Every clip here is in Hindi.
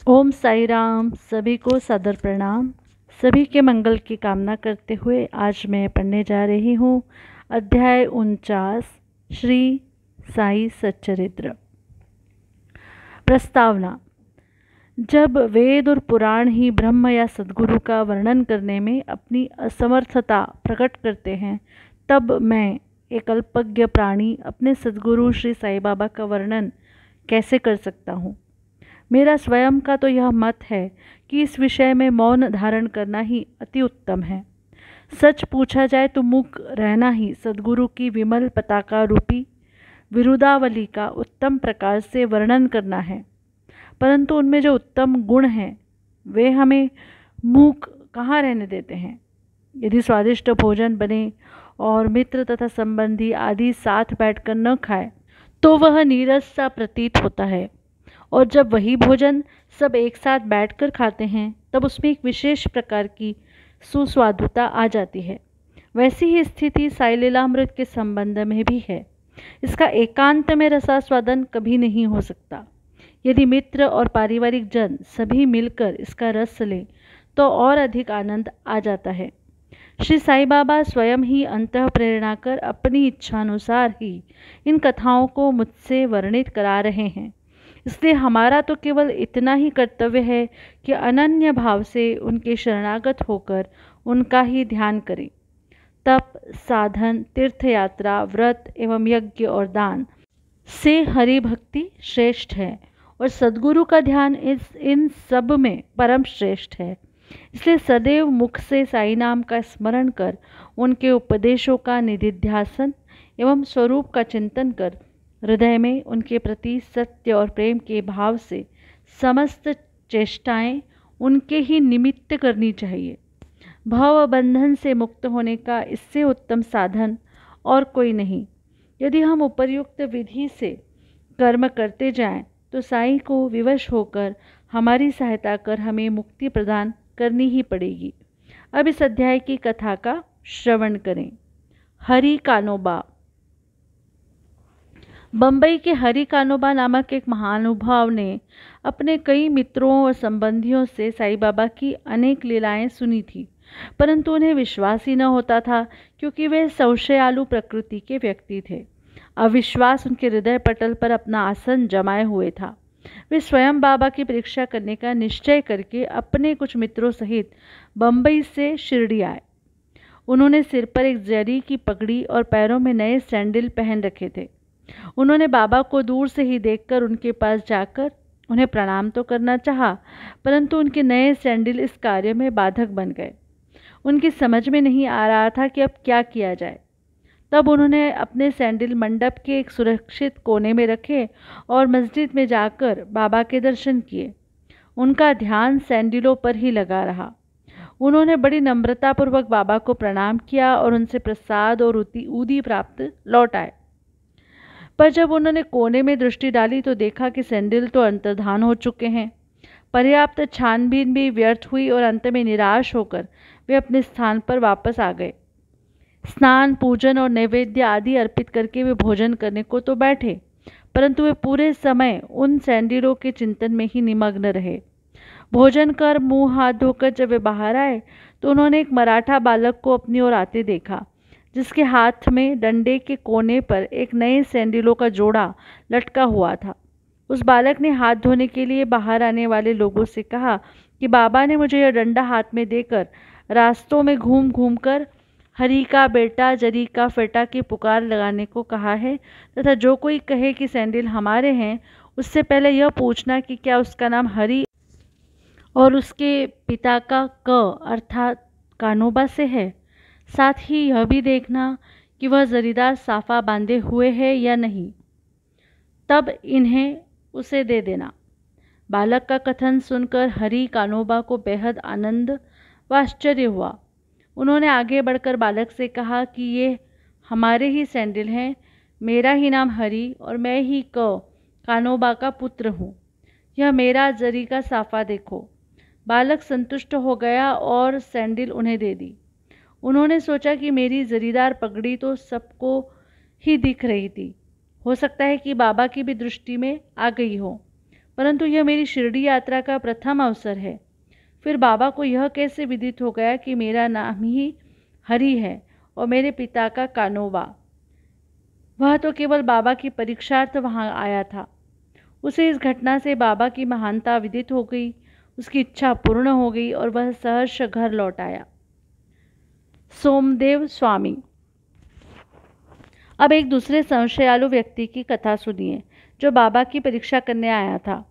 ओम साई राम। सभी को सादर प्रणाम। सभी के मंगल की कामना करते हुए आज मैं पढ़ने जा रही हूँ अध्याय 49 श्री साई सच्चरित्र। प्रस्तावना। जब वेद और पुराण ही ब्रह्म या सद्गुरु का वर्णन करने में अपनी असमर्थता प्रकट करते हैं, तब मैं एक अल्पज्ञ प्राणी अपने सद्गुरु श्री साई बाबा का वर्णन कैसे कर सकता हूँ। मेरा स्वयं का तो यह मत है कि इस विषय में मौन धारण करना ही अति उत्तम है। सच पूछा जाए तो मूक रहना ही सद्गुरु की विमल पताका रूपी विरुदावली का उत्तम प्रकार से वर्णन करना है। परंतु उनमें जो उत्तम गुण हैं वे हमें मूक कहाँ रहने देते हैं। यदि स्वादिष्ट भोजन बने और मित्र तथा संबंधी आदि साथ बैठकर न खाए तो वह नीरस सा प्रतीत होता है, और जब वही भोजन सब एक साथ बैठकर खाते हैं तब उसमें एक विशेष प्रकार की सुस्वादुता आ जाती है। वैसी ही स्थिति साई लीलामृत के संबंध में भी है। इसका एकांत में रसास्वादन कभी नहीं हो सकता। यदि मित्र और पारिवारिक जन सभी मिलकर इसका रस लें तो और अधिक आनंद आ जाता है। श्री साई बाबा स्वयं ही अंतः प्रेरणा कर अपनी इच्छानुसार ही इन कथाओं को मुझसे वर्णित करा रहे हैं। इसलिए हमारा तो केवल इतना ही कर्तव्य है कि अनन्य भाव से उनके शरणागत होकर उनका ही ध्यान करें। तप, साधन, तीर्थयात्रा, व्रत एवं यज्ञ और दान से हरि भक्ति श्रेष्ठ है, और सद्गुरु का ध्यान इन सब में परम श्रेष्ठ है। इसलिए सदैव मुख से साई नाम का स्मरण कर उनके उपदेशों का निधिध्यासन एवं स्वरूप का चिंतन कर हृदय में उनके प्रति सत्य और प्रेम के भाव से समस्त चेष्टाएं उनके ही निमित्त करनी चाहिए। भव बंधन से मुक्त होने का इससे उत्तम साधन और कोई नहीं। यदि हम उपर्युक्त विधि से कर्म करते जाएं तो साईं को विवश होकर हमारी सहायता कर हमें मुक्ति प्रदान करनी ही पड़ेगी। अब इस अध्याय की कथा का श्रवण करें। हरि कानोबा। बम्बई के हरि कानोबा नामक एक महानुभाव ने अपने कई मित्रों और संबंधियों से साईं बाबा की अनेक लीलाएं सुनी थी, परंतु उन्हें विश्वास ही न होता था, क्योंकि वे संशयालु प्रकृति के व्यक्ति थे। अविश्वास उनके हृदय पटल पर अपना आसन जमाए हुए था। वे स्वयं बाबा की परीक्षा करने का निश्चय करके अपने कुछ मित्रों सहित बम्बई से शिरडी आए। उन्होंने सिर पर एक जरी की पगड़ी और पैरों में नए सैंडल पहन रखे थे। उन्होंने बाबा को दूर से ही देखकर उनके पास जाकर उन्हें प्रणाम तो करना चाहा, परंतु उनके नए सैंडल इस कार्य में बाधक बन गए। उनकी समझ में नहीं आ रहा था कि अब क्या किया जाए। तब उन्होंने अपने सैंडल मंडप के एक सुरक्षित कोने में रखे और मस्जिद में जाकर बाबा के दर्शन किए। उनका ध्यान सैंडलों पर ही लगा रहा। उन्होंने बड़ी नम्रतापूर्वक बाबा को प्रणाम किया और उनसे प्रसाद और ऊदी प्राप्त लौट आए। पर जब उन्होंने कोने में दृष्टि डाली तो देखा कि सैंडल तो अंतर्धान हो चुके हैं। पर्याप्त छानबीन भी व्यर्थ हुई और अंत में निराश होकर वे अपने स्थान पर वापस आ गए। स्नान, पूजन और नैवेद्य आदि अर्पित करके वे भोजन करने को तो बैठे, परंतु वे पूरे समय उन सैंडलों के चिंतन में ही निमग्न रहे। भोजन कर मुंह हाथ धोकर जब वे बाहर आए तो उन्होंने एक मराठा बालक को अपनी ओर आते देखा, जिसके हाथ में डंडे के कोने पर एक नए सैंडलों का जोड़ा लटका हुआ था। उस बालक ने हाथ धोने के लिए बाहर आने वाले लोगों से कहा कि बाबा ने मुझे यह डंडा हाथ में देकर रास्तों में घूम घूम कर हरि का बेटा, जरी का फेटा की पुकार लगाने को कहा है, तथा जो कोई कहे कि सैंडल हमारे हैं उससे पहले यह पूछना कि क्या उसका नाम हरि और उसके पिता का क अर्थात कानोबा से है। साथ ही यह भी देखना कि वह जरीदार साफा बांधे हुए है या नहीं, तब इन्हें उसे दे देना। बालक का कथन सुनकर हरि कानोबा को बेहद आनंद व आश्चर्य हुआ। उन्होंने आगे बढ़कर बालक से कहा कि ये हमारे ही सैंडल हैं, मेरा ही नाम हरि और मैं ही कानोबा का पुत्र हूँ। यह मेरा जरी का साफा देखो। बालक संतुष्ट हो गया और सैंडल उन्हें दे दी। उन्होंने सोचा कि मेरी जरीदार पगड़ी तो सबको ही दिख रही थी, हो सकता है कि बाबा की भी दृष्टि में आ गई हो। परंतु यह मेरी शिरडी यात्रा का प्रथम अवसर है। फिर बाबा को यह कैसे विदित हो गया कि मेरा नाम ही हरि है और मेरे पिता का कानोबा? वह तो केवल बाबा की परीक्षार्थ वहाँ आया था। उसे इस घटना से बाबा की महानता विदित हो गई, उसकी इच्छा पूर्ण हो गई और वह सहर्ष घर लौट आया। सोमदेव स्वामी। अब एक दूसरे संशयालु व्यक्ति की कथा सुनिए, जो बाबा की परीक्षा करने आया था।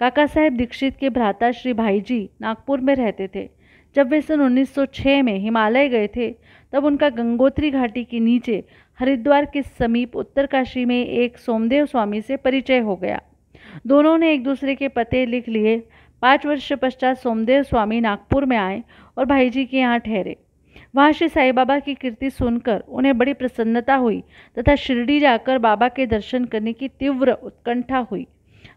काका साहेब दीक्षित के भ्राता श्री भाईजी नागपुर में रहते थे। जब वे सन 1906 में हिमालय गए थे, तब उनका गंगोत्री घाटी के नीचे हरिद्वार के समीप उत्तरकाशी में एक सोमदेव स्वामी से परिचय हो गया। दोनों ने एक दूसरे के पते लिख लिए। 5 वर्ष पश्चात सोमदेव स्वामी नागपुर में आए और भाईजी के यहाँ ठहरे। वहाँ श्री साईं बाबा की कीर्ति सुनकर उन्हें बड़ी प्रसन्नता हुई तथा शिरडी जाकर बाबा के दर्शन करने की तीव्र उत्कंठा हुई।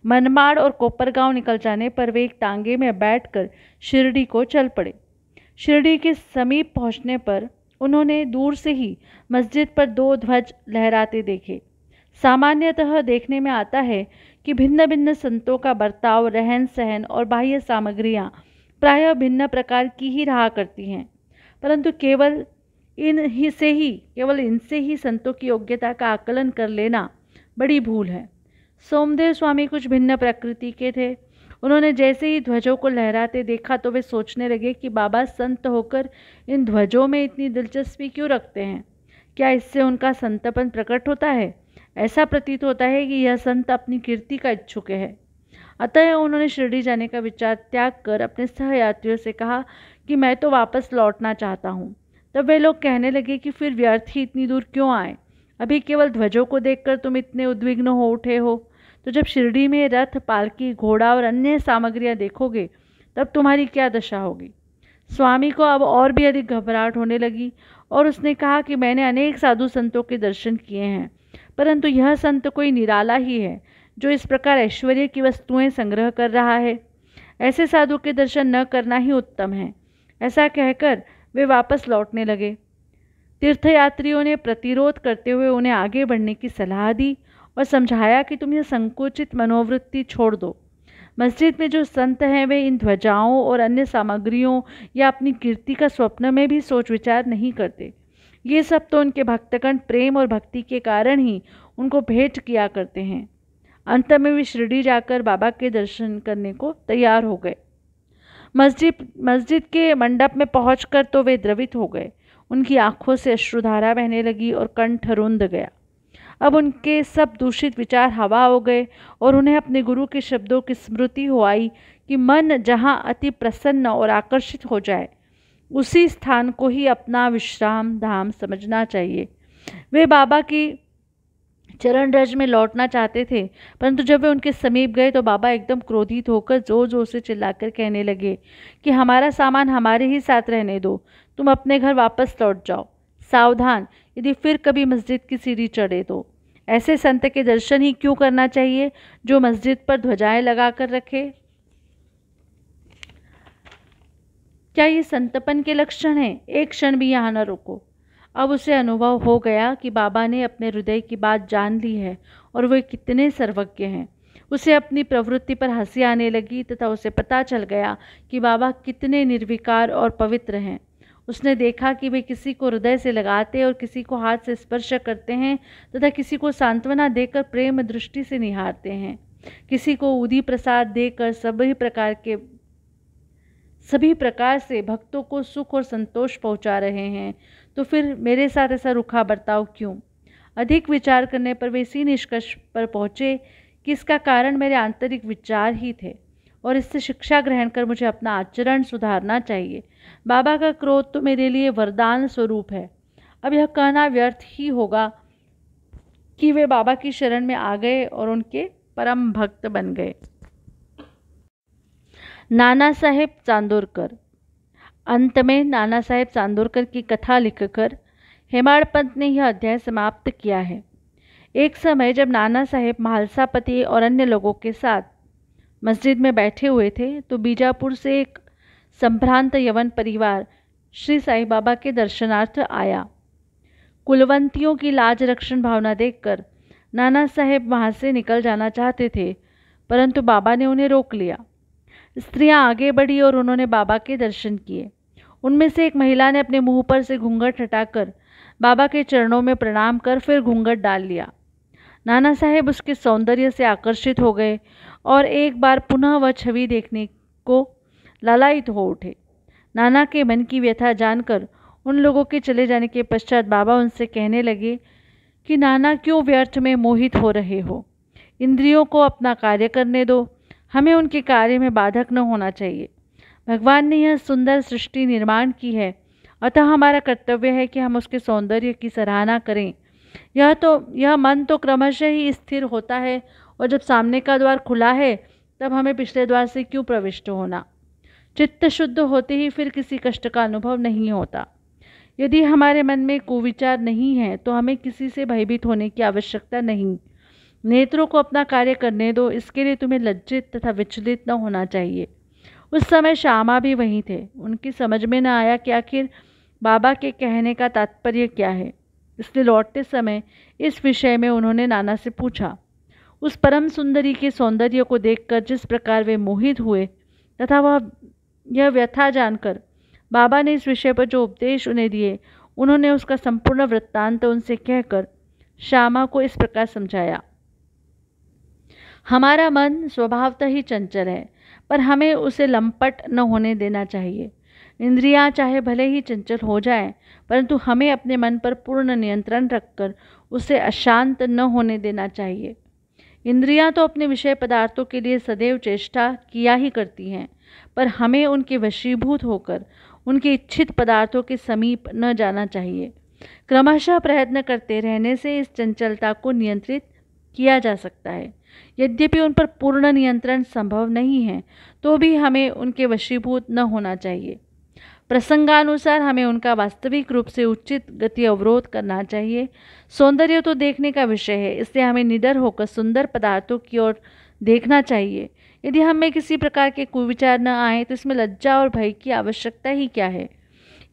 मनमाड़ और कोपरगांव निकल जाने पर वे एक तांगे में बैठकर शिरडी को चल पड़े। शिरडी के समीप पहुंचने पर उन्होंने दूर से ही मस्जिद पर 2 ध्वज लहराते देखे। सामान्यतः देखने में आता है कि भिन्न भिन्न संतों का बर्ताव, रहन सहन और बाह्य सामग्रियां प्रायः भिन्न प्रकार की ही रहा करती हैं, परंतु केवल इनसे ही संतों की योग्यता का आकलन कर लेना बड़ी भूल है। सोमदेव स्वामी कुछ भिन्न प्रकृति के थे। उन्होंने जैसे ही ध्वजों को लहराते देखा तो वे सोचने लगे कि बाबा संत होकर इन ध्वजों में इतनी दिलचस्पी क्यों रखते हैं? क्या इससे उनका संतपन प्रकट होता है? ऐसा प्रतीत होता है कि यह संत अपनी कीर्ति का इच्छुक है। अतः उन्होंने शिरडी जाने का विचार त्याग कर अपने सहयात्रियों से कहा कि मैं तो वापस लौटना चाहता हूँ। तब वे लोग कहने लगे कि फिर व्यर्थ ही इतनी दूर क्यों आए? अभी केवल ध्वजों को देखकर तुम इतने उद्विग्न हो उठे हो, तो जब शिरडी में रथ, पालकी, घोड़ा और अन्य सामग्रियां देखोगे तब तुम्हारी क्या दशा होगी? स्वामी को अब और भी अधिक घबराहट होने लगी और उसने कहा कि मैंने अनेक साधु संतों के दर्शन किए हैं, परंतु यह संत कोई निराला ही है जो इस प्रकार ऐश्वर्य की वस्तुएं संग्रह कर रहा है। ऐसे साधु के दर्शन न करना ही उत्तम है। ऐसा कहकर वे वापस लौटने लगे। तीर्थयात्रियों ने प्रतिरोध करते हुए उन्हें आगे बढ़ने की सलाह दी और समझाया कि तुम यह संकुचित मनोवृत्ति छोड़ दो। मस्जिद में जो संत हैं वे इन ध्वजाओं और अन्य सामग्रियों या अपनी कीर्ति का स्वप्न में भी सोच विचार नहीं करते। ये सब तो उनके भक्तगण प्रेम और भक्ति के कारण ही उनको भेंट किया करते हैं। अंत में वे शिरडी जाकर बाबा के दर्शन करने को तैयार हो गए। मस्जिद के मंडप में पहुंचकर तो वे द्रवित हो गए। उनकी आंखों से अश्रुधारा बहने लगी और कंठ रुंध गया। अब उनके सब दूषित विचार हवा हो गए और उन्हें अपने गुरु के शब्दों की स्मृति हो आई कि मन जहाँ अति प्रसन्न और आकर्षित हो जाए, उसी स्थान को ही अपना विश्राम धाम समझना चाहिए। वे बाबा की चरण रज में लौटना चाहते थे, परंतु जब वे उनके समीप गए तो बाबा एकदम क्रोधित होकर जोर जोर से चिल्लाकर कहने लगे कि हमारा सामान हमारे ही साथ रहने दो, तुम अपने घर वापस लौट जाओ। सावधान, यदि फिर कभी मस्जिद की सीढ़ी चढ़े तो। ऐसे संत के दर्शन ही क्यों करना चाहिए जो मस्जिद पर ध्वजाएं लगा कर रखे? क्या ये संतपन के लक्षण हैं? एक क्षण भी यहाँ न रुको। अब उसे अनुभव हो गया कि बाबा ने अपने हृदय की बात जान ली है और वे कितने सर्वज्ञ हैं। उसे अपनी प्रवृत्ति पर हंसी आने लगी तथा उसे पता चल गया कि बाबा कितने निर्विकार और पवित्र हैं। उसने देखा कि वे किसी को हृदय से लगाते और किसी को हाथ से स्पर्श करते हैं तथा किसी को सांत्वना देकर प्रेम दृष्टि से निहारते हैं, किसी को उदी प्रसाद देकर सभी प्रकार से भक्तों को सुख और संतोष पहुंचा रहे हैं। तो फिर मेरे साथ ऐसा रूखा बर्ताव क्यों? अधिक विचार करने पर वे इसी निष्कर्ष पर पहुंचे कि इसका कारण मेरे आंतरिक विचार ही थे और इससे शिक्षा ग्रहण कर मुझे अपना आचरण सुधारना चाहिए। बाबा का क्रोध तो मेरे लिए वरदान स्वरूप है। अब यह कहना व्यर्थ ही होगा कि वे बाबा की शरण में आ गए और उनके परम भक्त बन गए। नाना साहेब चांदोरकर। अंत में नाना साहेब चांदोरकर की कथा लिखकर हेमाड़ पंत ने यह अध्याय समाप्त किया है। एक समय जब नाना साहेब महालसापति और अन्य लोगों के साथ मस्जिद में बैठे हुए थे तो बीजापुर से एक संभ्रांत यवन परिवार श्री साईं बाबा के दर्शनार्थ आया। कुलवंतियों की लाज रक्षण भावना देखकर नाना साहेब वहाँ से निकल जाना चाहते थे, परंतु बाबा ने उन्हें रोक लिया। स्त्रियां आगे बढ़ी और उन्होंने बाबा के दर्शन किए। उनमें से एक महिला ने अपने मुंह पर से घूंघट हटाकर बाबा के चरणों में प्रणाम कर फिर घूंघट डाल लिया। नाना साहेब उसके सौंदर्य से आकर्षित हो गए और एक बार पुनः वह छवि देखने को लालायित हो उठे। नाना के मन की व्यथा जानकर उन लोगों के चले जाने के पश्चात बाबा उनसे कहने लगे कि नाना, क्यों व्यर्थ में मोहित हो रहे हो? इंद्रियों को अपना कार्य करने दो, हमें उनके कार्य में बाधक न होना चाहिए। भगवान ने यह सुंदर सृष्टि निर्माण की है, अतः हमारा कर्तव्य है कि हम उसके सौंदर्य की सराहना करें। यह मन तो क्रमशः ही स्थिर होता है, और जब सामने का द्वार खुला है तब हमें पिछले द्वार से क्यों प्रविष्ट होना? चित्त शुद्ध होते ही फिर किसी कष्ट का अनुभव नहीं होता। यदि हमारे मन में कुविचार नहीं है तो हमें किसी से भयभीत होने की आवश्यकता नहीं। नेत्रों को अपना कार्य करने दो, इसके लिए तुम्हें लज्जित तथा विचलित न होना चाहिए। उस समय श्यामा भी वहीं थे। उनकी समझ में न आया कि आखिर बाबा के कहने का तात्पर्य क्या है, इसलिए लौटते समय इस विषय में उन्होंने नाना से पूछा। उस परम सुंदरी के सौंदर्य को देखकर जिस प्रकार वे मोहित हुए तथा यह व्यथा जानकर बाबा ने इस विषय पर जो उपदेश उन्हें दिए, उन्होंने उसका संपूर्ण वृत्तांत उनसे कहकर श्यामा को इस प्रकार समझाया। हमारा मन स्वभावतः ही चंचल है, पर हमें उसे लंपट न होने देना चाहिए। इंद्रियां चाहे भले ही चंचल हो जाएं, परंतु हमें अपने मन पर पूर्ण नियंत्रण रखकर उसे अशांत न होने देना चाहिए। इंद्रियां तो अपने विषय पदार्थों के लिए सदैव चेष्टा किया ही करती हैं, पर हमें उनके वशीभूत होकर उनके इच्छित पदार्थों के समीप न जाना चाहिए। क्रमशः प्रयत्न करते रहने से इस चंचलता को नियंत्रित किया जा सकता है। यद्यपि उन पर पूर्ण नियंत्रण संभव नहीं है, तो भी हमें उनके वशीभूत न होना चाहिए। प्रसंगानुसार हमें उनका वास्तविक रूप से उचित गति अवरोध करना चाहिए। सौंदर्य तो देखने का विषय है, इसलिए हमें निडर होकर सुंदर पदार्थों की ओर देखना चाहिए। यदि हमें किसी प्रकार के कुविचार न आए तो इसमें लज्जा और भय की आवश्यकता ही क्या है?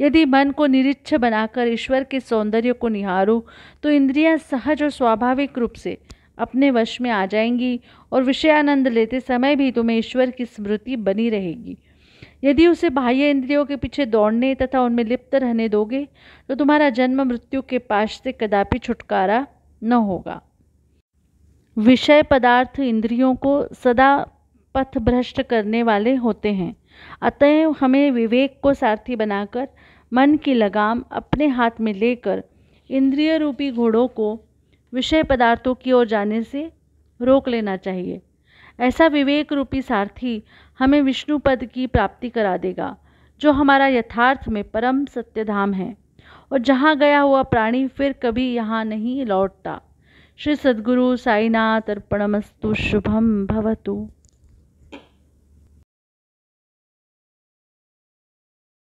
यदि मन को निरीक्ष बनाकर ईश्वर के सौंदर्य को निहारो तो इंद्रियां सहज और स्वाभाविक रूप से अपने वश में आ जाएंगी और विषयानंद लेते समय भी तुम्हें ईश्वर की स्मृति बनी रहेगी। यदि उसे बाह्य इंद्रियों के पीछे दौड़ने तथा उनमें लिप्त रहने दोगे तो तुम्हारा जन्म मृत्यु के पाश से कदापि छुटकारा न होगा। विषय पदार्थ इंद्रियों को सदा पथभ्रष्ट करने वाले होते हैं, अतएव हमें विवेक को सारथी बनाकर मन की लगाम अपने हाथ में लेकर इंद्रिय रूपी घोड़ों को विषय पदार्थों की ओर जाने से रोक लेना चाहिए। ऐसा विवेक रूपी सारथी हमें विष्णु पद की प्राप्ति करा देगा, जो हमारा यथार्थ में परम सत्य धाम है, और जहाँ गया हुआ प्राणी फिर कभी यहाँ नहीं लौटता। श्री सद्गुरु साईनाथ अर्पणमस्तु। शुभम भवतु।